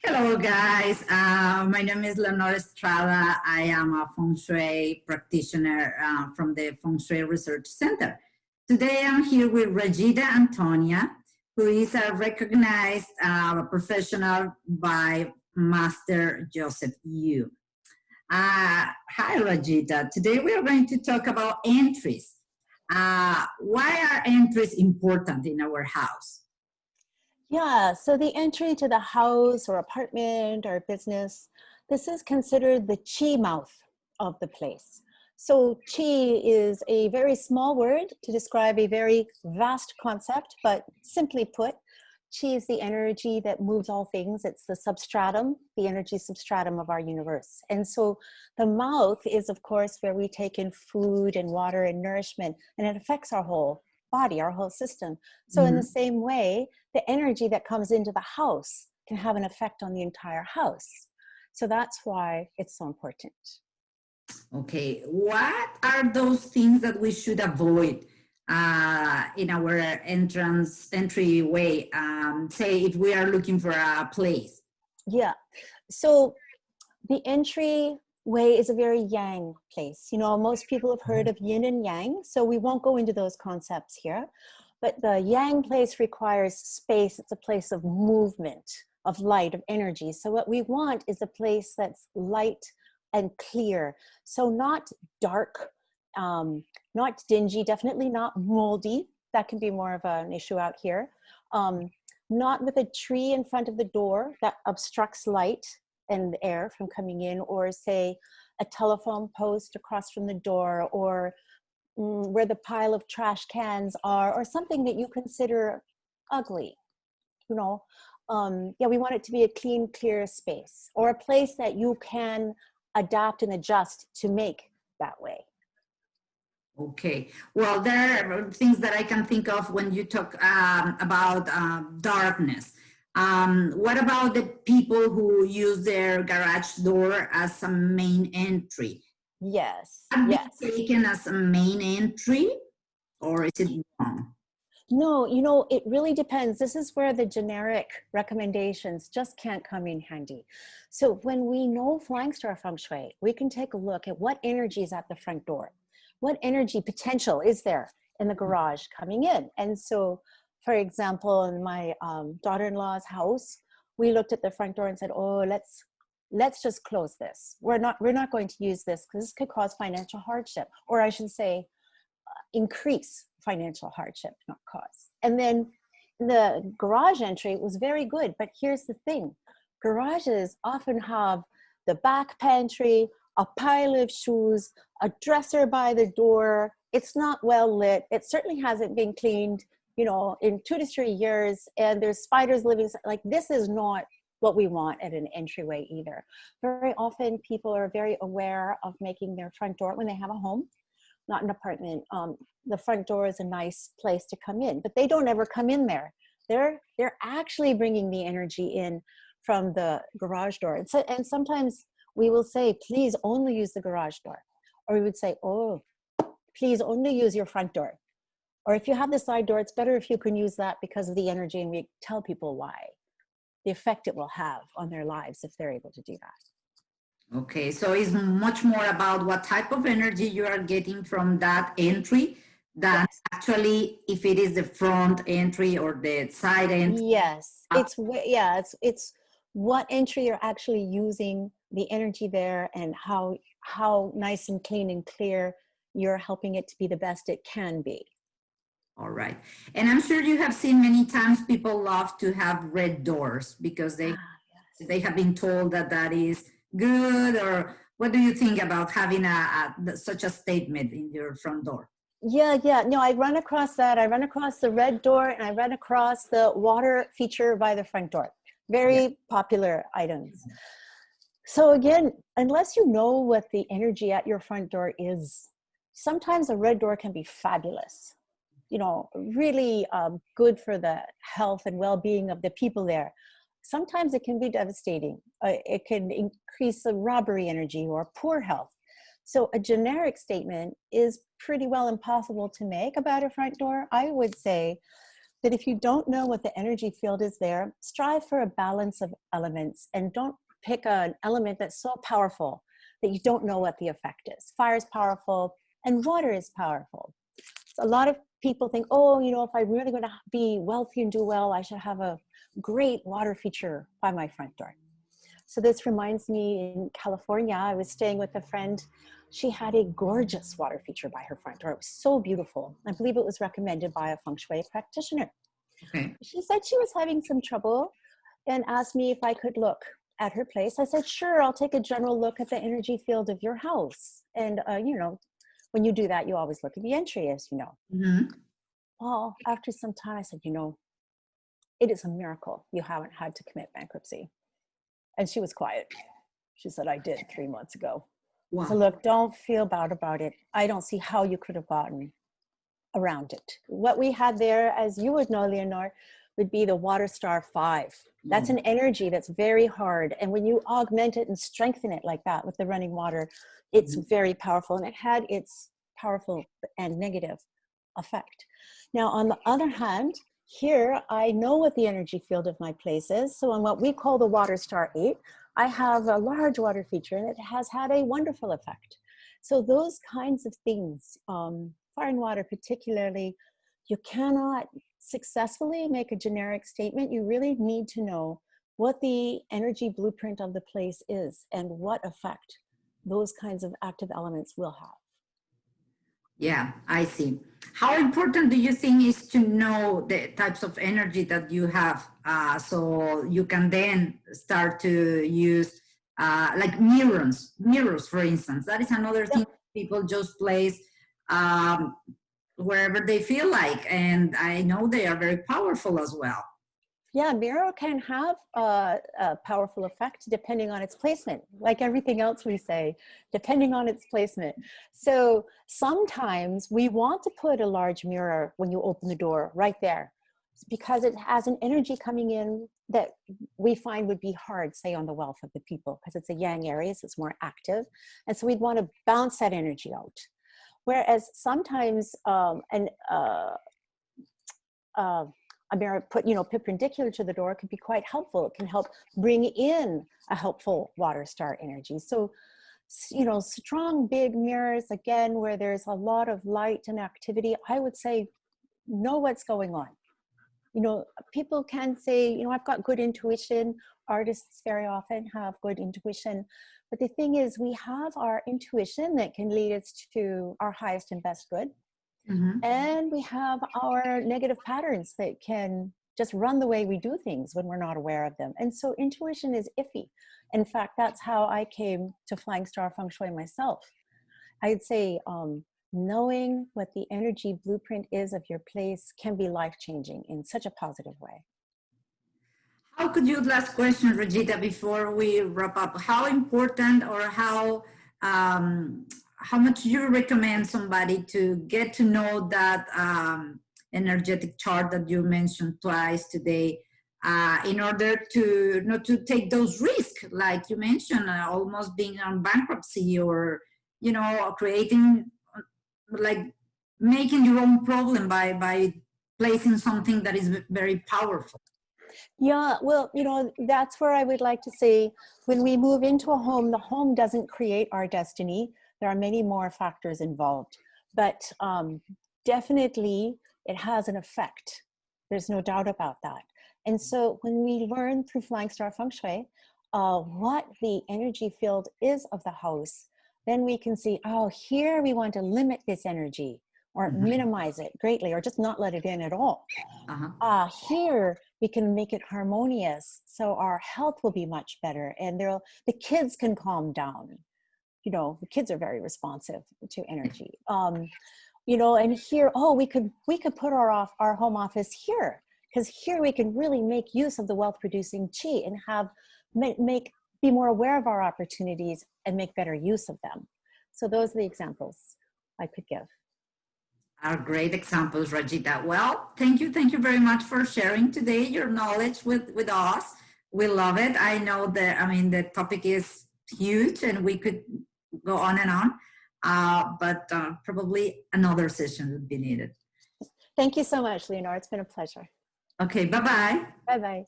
Hello, guys. My name is Leonora Estrada. I am a Feng Shui practitioner from the Feng Shui Research Center. Today, I'm here with Rajita Antonia, who is a recognized professional by Master Joseph Yu. Hi, Rajita. Today, we are going to talk about entries. Why are entries important in our house? Yeah, so the entry to the house or apartment or business, this is considered the chi mouth of the place. So chi is a very small word to describe a very vast concept, but simply put, chi is the energy that moves all things. It's the substratum, the energy substratum of our universe. And so the mouth is, of course, where we take in food and water and nourishment, and it affects our whole body, our whole system. So in the same way, the energy that comes into the house can have an effect on the entire house. So that's why it's so important. Okay, what are those things that we should avoid in our entryway? Say if we are looking for a place. Yeah, so the entryway is a very yang place. You know, most people have heard of yin and yang, so we won't go into those concepts here. But the yang place requires space. It's a place of movement, of light, of energy. So what we want is a place that's light and clear. So not dark, not dingy, definitely not moldy. That can be more of an issue out here. Not with a tree in front of the door that obstructs light and air from coming in, or say a telephone post across from the door, or where the pile of trash cans are, or something that you consider ugly. You know, yeah, we want it to be a clean, clear space, or a place that you can adapt and adjust to make that way. Okay, well, there are things that I can think of when you talk about darkness. What about the people who use their garage door as a main entry? Yes, Can yes. be taken as a main entry, or is it wrong? No, you know, it really depends. This is where the generic recommendations just can't come in handy. So when we know Flying Star Feng Shui, we can take a look at what energy is at the front door. What energy potential is there in the garage coming in? And so, for example, in my daughter-in-law's house, we looked at the front door and said, oh, let's just close this. We're not going to use this because this could cause financial hardship, or I should say, increase financial hardship, not cause. And then the garage entry was very good, but here's the thing. Garages often have the back pantry, a pile of shoes, a dresser by the door. It's not well lit. It certainly hasn't been cleaned, you know, in 2 to 3 years, and there's spiders living. Like, this is not what we want at an entryway either. Very often people are very aware of making their front door when they have a home, not an apartment. The front door is a nice place to come in, but they don't ever come in there. They're actually bringing the energy in from the garage door. And sometimes we will say, please only use the garage door. Or we would say, oh, please only use your front door. Or if you have the side door, it's better if you can use that because of the energy, and we tell people why, the effect it will have on their lives if they're able to do that. Okay, so it's much more about what type of energy you are getting from that entry than Yes. actually if it is the front entry or the side entry. Yes, it's what entry you're actually using, the energy there, and how nice and clean and clear you're helping it to be the best it can be. All right. And I'm sure you have seen many times people love to have red doors because they have been told that that is good. Or what do you think about having such a statement in your front door? Yeah. No, I run across that. I run across the red door, and I run across the water feature by the front door. Very popular items. So again, unless you know what the energy at your front door is, sometimes a red door can be fabulous. You know, really good for the health and well-being of the people there. Sometimes it can be devastating. It can increase the robbery energy or poor health. So a generic statement is pretty well impossible to make about a front door. I would say that if you don't know what the energy field is there, strive for a balance of elements and don't pick an element that's so powerful that you don't know what the effect is. Fire is powerful and water is powerful. So a lot of people think, oh, you know, if I'm really going to be wealthy and do well, I should have a great water feature by my front door. So this reminds me, in California, I was staying with a friend. She had a gorgeous water feature by her front door. It was so beautiful. I believe it was recommended by a Feng Shui practitioner. Okay. She said she was having some trouble and asked me if I could look at her place. I said, sure, I'll take a general look at the energy field of your house. And, you know, when you do that, you always look at the entry, as you know. Mm-hmm. Well, after some time, I said, you know, it is a miracle you haven't had to commit bankruptcy. And she was quiet. She said, I did 3 months ago. Wow. So look, don't feel bad about it. I don't see how you could have gotten around it. What we had there, as you would know, Leonore, would be the Water Star 5. That's an energy that's very hard. And when you augment it and strengthen it like that with the running water, it's very powerful. And it had its powerful and negative effect. Now, on the other hand, here, I know what the energy field of my place is. So on what we call the Water Star 8, I have a large water feature and it has had a wonderful effect. So those kinds of things, fire and water particularly, you cannot successfully make a generic statement. You really need to know what the energy blueprint of the place is and what effect those kinds of active elements will have. Yeah, I see. How important do you think is to know the types of energy that you have, so you can then start to use like mirrors, for instance? That is another thing people just place wherever they feel like, and I know they are very powerful as well. Yeah, mirror can have a powerful effect depending on its placement, like everything else we say, depending on its placement. So sometimes we want to put a large mirror when you open the door right there, because it has an energy coming in that we find would be hard, say, on the wealth of the people, because it's a yang area, so it's more active. And so we'd want to bounce that energy out. Whereas sometimes a mirror put, you know, perpendicular to the door could be quite helpful. It can help bring in a helpful water star energy. So, you know, strong, big mirrors, again, where there's a lot of light and activity, I would say, know what's going on. You know, people can say, you know, I've got good intuition. Artists very often have good intuition. But the thing is, we have our intuition that can lead us to our highest and best good. Mm-hmm. And we have our negative patterns that can just run the way we do things when we're not aware of them. And so intuition is iffy. In fact, that's how I came to Flying Star Feng Shui myself. I'd say knowing what the energy blueprint is of your place can be life-changing in such a positive way. How could you, last question, Rajita, before we wrap up, how important or how much you recommend somebody to get to know that energetic chart that you mentioned twice today, in order to not to take those risks, like you mentioned, almost being on bankruptcy, or, you know, creating, like making your own problem by placing something that is very powerful? Yeah, well, you know, that's where I would like to say, when we move into a home, the home doesn't create our destiny. There are many more factors involved, but definitely it has an effect. There's no doubt about that. And so when we learn through Flying Star Feng Shui what the energy field is of the house, then we can see, oh, here we want to limit this energy or minimize it greatly, or just not let it in at all. Here we can make it harmonious, so our health will be much better, and the kids can calm down. You know, the kids are very responsive to energy. You know, and here, oh, we could put our home office here, because here we can really make use of the wealth producing chi and be more aware of our opportunities and make better use of them. So those are the examples I could give. Are great examples, Rajita. Well, thank you very much for sharing today your knowledge with us. We love it. I know that, I mean, the topic is huge and we could go on and on, but probably another session would be needed. Thank you so much, Leonora. It's been a pleasure. Okay, bye-bye. Bye-bye.